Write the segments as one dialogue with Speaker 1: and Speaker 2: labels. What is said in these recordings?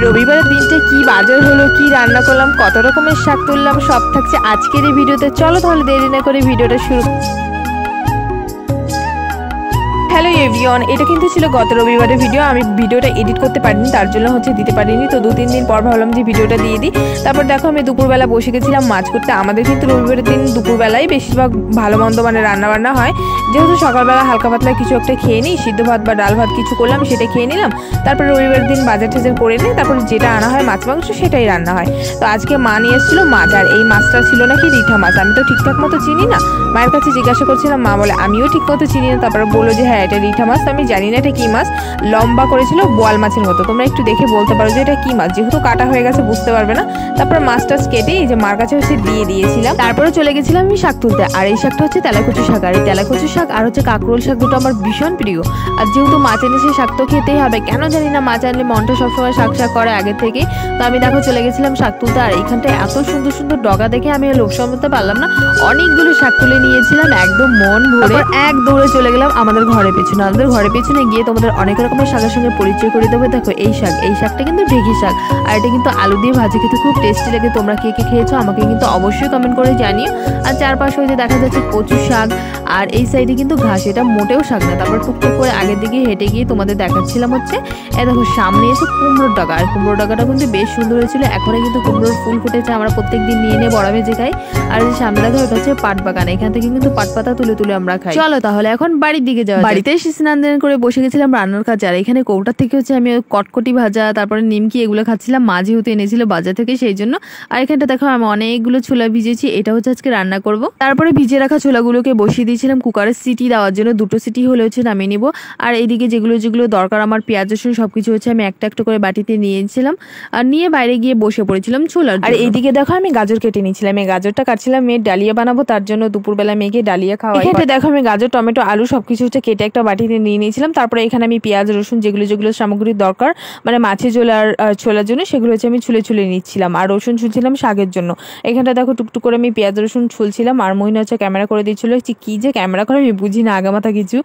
Speaker 1: রবিবারের দিনটা কি বাজার হলো, কি রান্না করলাম, কত রকমের শাক তুললাম, সব থাকছে আজকের এই ভিডিওতে। চলো তাহলে দেরি না করে ভিডিওটা শুরু। হ্যালো এভরিওয়ান, এটা কিন্তু ছিল গত রবিবারের ভিডিও। আমি ভিডিওটা এডিট করতে পারিনি, তার জন্য দিতে পারিনি। তো 2-3 দিন পর ভাবলাম যে ভিডিওটা দিয়ে দিই। তারপর দেখো আমি দুপুরবেলা বসে গেছিলাম মাছ করতে। আমাদের কিন্তু রবিবারের দিন দুপুরবেলায় বেশিরভাগ ভালো মন্দ মানে রান্নাবান্না হয়। যেহেতু সকালবেলা হালকা পাতলা কিছু একটা খেয়ে নিই, সিদ্ধ ভাত বা ডাল ভাত কিছু করলাম, সেটা খেয়ে নিলাম। তারপর রবিবারের দিন বাজার টাজার করে নিই, তারপর যেটা আনা হয় মাছ মাংস সেটাই রান্না হয়। তো আজকে মা নিয়ে এসেছিল মাছ, আর এই মাছটা ছিল নাকি রিঠা মাছ। আমি তো ঠিকঠাক মতো চিনি না, মায়ের কাছে জিজ্ঞাসা করছিলাম, মা বলে আমিও ঠিক মতো চিনি না। তারপরে বললো যে হ্যাঁ এটা রিঠা মাছ। তো আমি জানি না এটা কি মাছ, লম্বা করেছিল বোয়াল মাছের মতো। তোমরা একটু দেখে বলতে পারো যে এটা কি মাছ, যেহেতু কাটা হয়ে গেছে বুঝতে পারবে না। তারপর মাছটা কেটে এই যে মার কাছে দিয়ে দিয়েছিলাম। তারপরে চলে গেছিলাম আমি শাক তুলতে। আর এই শাকটা হচ্ছে তেলাকুচু শাক। আর এই তেলাকুচু শাক আর হচ্ছে কাকরোল শাক দুটো আমার ভীষণ প্রিয়। আর যেহেতু মাছ এনেছে শাক তো খেতেই হবে, কেন জানি না মাছ আনলে মনটা সবসময় শাক শাক করে আগে থেকে। তো আমি দেখো চলে গেছিলাম শাক তুলতে। আর এইখানটায় এত সুন্দর সুন্দর ডগা দেখে আমি লোভ সামলাতে পারলাম না, অনেকগুলো শাক তুলে নিয়েছিলাম একদম মন ভরে। এক দৌড়ে চলে গেলাম আমাদের ঘরের পেছনে। আমাদের ঘরের পেছনে গিয়ে তোমাদের অনেক রকমের শাকের সঙ্গে পরিচয় করে দেবো। দেখো এই শাকটা কিন্তু ঢেঁকি শাক, আর এটা কিন্তু আলু দিয়ে ভাজি খেতে খুব টেস্টি লাগে। তোমরা কে কে খেয়েছো আমাকে কিন্তু অবশ্যই কমেন্ট করে জানিও। আর চারপাশে ওই যে দেখা যাচ্ছে কচু শাক, আর এই সাইডে কিন্তু ঘাস, এটা মোটেও শাক না। তারপর টুকটুক করে আগের দিকে হেঁটে গিয়ে তোমাদের দেখাচ্ছিলাম হচ্ছে দেখো সামনে এসে কুমড়োর ডগা। আর কুমড়োর ডগাটা কিন্তু বেশ সুন্দর হয়েছিল। এখনই কিন্তু কুমড়োর ফুল ফুটেছে, আমরা প্রত্যেকদিন নিয়ে নিয়ে বড়া ভেজে খাই। আর যে সামনে দেখো এটা হচ্ছে পাট বাগান, এখান থেকে কিন্তু পাট পাতা তুলে তুলে আমরা খাই। চলো তাহলে এখন বাড়ির দিকে যাওয়া। বাড়িতে এসে স্নান দান করে বসে গেছিলাম রান্নার কাজে। আর এখানে কৌটার থেকে হচ্ছে আমি কটকটি ভাজা, তারপরে নিমকি এগুলো খাচ্ছিলাম। মা যেহেতু এনেছিল বাজার থেকে সেই জন্য। আর এখানটা দেখো আমি অনেকগুলো ছোলা ভিজেছি, এটা হচ্ছে আজকে রান্না করব। তারপরে ভিজে রাখা ছোলাগুলোকে বসিয়ে দিয়েছিলাম কুকারে সিটি দেওয়ার জন্য। 2টো সিটি হলে হচ্ছে নামিয়ে নিব। আর এইদিকে যেগুলো যেগুলো দরকার আমার পেঁয়াজ রসুন সবকিছু হচ্ছে আমি একটা একটা করে বাটিতে নিয়েছিলাম, আর নিয়ে বাইরে গিয়ে বসে পড়েছিলাম ছোলার। আর এইদিকে দেখো আমি গাজর কেটে নিয়েছিলাম। এই গাজরটা কাটছিলাম মেয়ের ডালিয়া বানাবো, তার জন্য দুপুরবেলা মেয়েকে ডালিয়া খাওয়াই। এখানে দেখো আমি গাজর টমেটো আলু সবকিছু হচ্ছে কেটে একটা বাটিতে নিয়ে নিয়েছিলাম। তারপরে এখানে আমি পেঁয়াজ রসুন যেগুলো যেগুলো সামগ্রী দরকার মানে মাছের ঝোল আর ছোলার জন্য সেগুলো হচ্ছে আমি ছুলে ছুলে নিচ্ছিলাম। আর রসুন ছুলছিলাম শাকের জন্য। এখানটা দেখো টুকটুক করে আমি পেঁয়াজ রসুন ছুলছিলাম। আর মহিনা হচ্ছে ক্যামেরা করে দিচ্ছিল। কি যে ক্যামেরা করে আমি বুঝি না আগামাথা কিছু।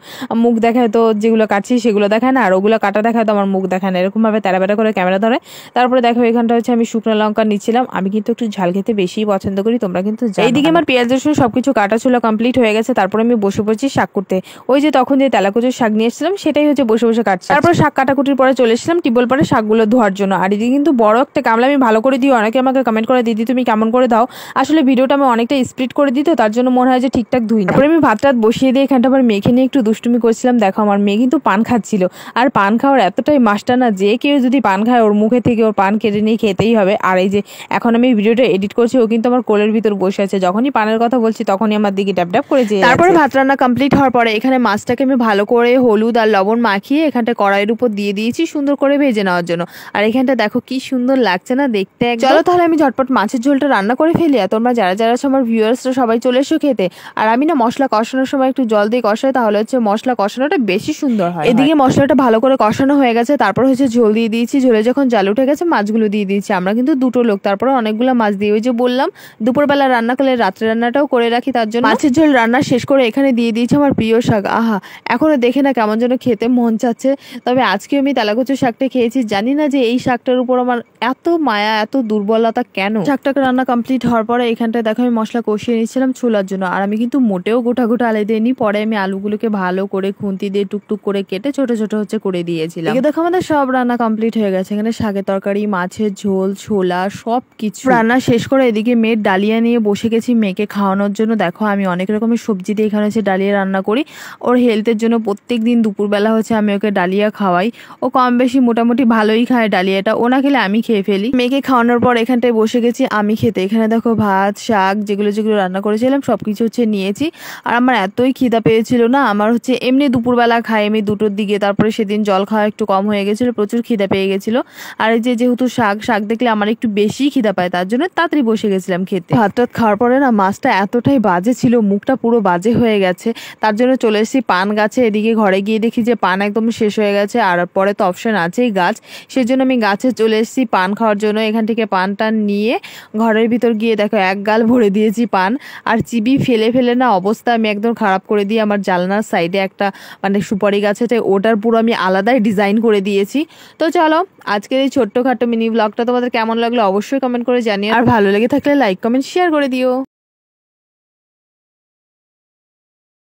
Speaker 1: মুখ দেখায় তো যেগুলো কাটছি সেগুলো দেখায় না, আর ওগুলো কাটা দেখায় তো আমার মুখ দেখায় না, এরকম ভাবে তেরাবেটা করে ক্যামেরা ধরে। তারপরে দেখো এখানটা হচ্ছে আমি শুকনো লঙ্কা নিচ্ছিলাম। আমি কিন্তু একটু ঝাল খেতে বেশি পছন্দ করি, তোমরা কিন্তু এইদিকে আমার পেঁয়াজ রসুন সবকিছু কাটা ছিল কমপ্লিট হয়ে গেছে। তারপরে আমি বসে পড়ছি শাক করতে। ওই যে তখন যে তেলাকুচুর শাক নিয়ে এসেছিলাম সেটাই হচ্ছে বসে বসে কাটছি। তারপর শাক কাটাকুটির পরে চলে এসেছিলাম টিউবওয়েল পাড়ে শাকগুলো ধোয়ার জন্য। আর এদিকে কিন্তু বড় একটা গামলা আমি ভালো করে দিই। অনেকে আমাকে কমেন্ট করে দিদি তুমি কেমন করে দাও, আসলে ভিডিওটা আমি অনেকটা স্প্লিট করে দিই, তো তার জন্য মনে হয় যে ঠিকঠাক ধুই না। তারপরে আমি ভাত টাত বসিয়ে দিয়ে এখানটা আবার মেখে নিয়ে একটু দুষ্টুমি করছিলাম। দেখো আমার মেয়ে কিন্তু পান খাচ্ছিল। আর পান খাওয়ার এতটাই মাস্টার না, যে কেউ যদি পান খায় ওর মুখে থেকে ওর পান কেটে নিয়ে খেতেই হবে। আর এই যে এখন আমি ভিডিওটা এডিট করছি, ও কিন্তু আমার কোলের ভিতর বসে আছে। যখনই পানের কথা বলছি তখনই আমার দিকে ড্যাপ ড্যাপ করে যায়। তারপরে ভাত রান্না কমপ্লিট হওয়ার পরে এখানে মাছটাকে আমি ভালো করে হলুদ আর লবণ মাখিয়ে এখানটা কড়াইয়ের উপর দিয়ে দিয়েছি সুন্দর করে ভেজে নেওয়ার জন্য। আর এখানটা দেখো কি সুন্দর লাগছে না দেখতে। চলো তাহলে আমি ঝটপট মাছের ঝোলটা রান্না করে ফেলি। আর তোমরা যারা যারা আছো আমার ভিউয়ার্সরা সবাই চলে এসো খেতে। আর আমি না মশলা কষানোর সময় একটু জল দিয়ে কষাই, তাহলে হচ্ছে মশলা কষানোটা বেশি সুন্দর হয়। এদিকে মশলাটা ভালো করে কষানো হয়ে গেছে, তারপর হচ্ছে ঝোল দিয়ে দিয়েছি। ঝোলে যখন জাল উঠে গেছে মাছগুলো দিয়ে দিয়েছি। আমরা কিন্তু 2টো লোক, তারপরে অনেকগুলো মাছ দিয়ে, ওই যে বললাম দুপুরবেলা রান্না করলে রাত্রে রান্নাটাও করে রাখি, তার জন্য মাছের ঝোল রান্না শেষ করে এখানে দিয়ে দিয়েছি আমার প্রিয় শাক। আহা এখনো দেখে না কেমন যেন খেতে মন চাচ্ছে। তবে আজকে আমি তেলাকুচু শাকটা খেয়েছি, জানি না যে এই শাকটার উপর আমার এত মায়া এত দুর্বলতা কেন। শাকটাকে রান্না কমপ্লিট হওয়ার পরে এখানটায় দেখো আমি মশলা কষিয়ে নিচ্ছিলাম ছোলার জন্য। আর আমি কিন্তু মোটেও গোটা গোটা আলু দিইনি, পরে আমি আলুগুলোকে ভালো করে খুন্তি দিয়ে টুকটুক করে কেটে ছোট ছোট হচ্ছে করে দিয়েছিলাম। দেখো আমাদের সব রান্না কমপ্লিট হয়ে গেছে। এখানে শাকের তরকারি, মাছের ঝোল, ছোলা সবকিছু রান্না শেষ করে এদিকে মেয়ের ডালিয়া নিয়ে বসে গেছি মেয়েকে খাওয়ানোর জন্য। দেখো আমি অনেক রকমের সবজি দিয়ে এখানে হচ্ছে ডালিয়া রান্না করি ওর হেলথের জন্য। প্রত্যেক দিন দুপুরবেলা হচ্ছে আমি ওকে ডালিয়া খাওয়াই। ও কম বেশি মোটামুটি ভালোই খায় ডালিয়াটা, ও না খেলে আমি খেয়ে ফেলি। মেয়েকে খাওয়ানোর পর এখানটায় বসে গেছি আমি খেতে। এখানে দেখো ভাত শাক যেগুলো যেগুলো রান্না করেছিলাম সবকিছু হচ্ছে নিয়েছি। আর আমার এতই খিদা পেয়েছিল না, আমার হচ্ছে এমনি দুপুরবেলা খাই আমি 2টোর দিকে। তারপরে সেদিন জল খাওয়া একটু কম হয়ে গেছিল, প্রচুর খিদা পেয়ে গেছিল। আর এই যে যেহেতু শাক দেখলে আমার একটু বেশি খিদা পায়, তার জন্য তাড়াতাড়ি বসে গেছিলাম খেতে। ভাত টাত খাওয়ার পরে না মাছটা এতটাই বাজে ছিল, মুখটা পুরো বাজে হয়ে গেছে। তার জন্য চলে এসেছি পান গাছ আছে। এদিকে ঘরে গিয়ে দেখি যে পান একদম শেষ হয়ে গেছে, আর পরে তো অপশন আছেই গাছ, সেজন্য আমি গাছে চলে এসেছি পান খাওয়ার জন্য। এখান থেকে পান টান নিয়ে ঘরের ভিতর গিয়ে দেখো এক গাল ভরে দিয়েছি পান, আর চিবি ফেলে ফেলে না অবস্থা আমি একদম খারাপ করে দিয়ে আমার জানলার সাইডে একটা মানে সুপারি গাছ আছে, ওটার পুরো আমি আলাদাই ডিজাইন করে দিয়েছি। তো চলো আজকের এই ছোট্টখাটো মিনি ব্লগটা তোমাদের কেমন লাগলো অবশ্যই কমেন্ট করে জানিও, আর ভালো লেগে থাকলে লাইক কমেন্ট শেয়ার করে দিও।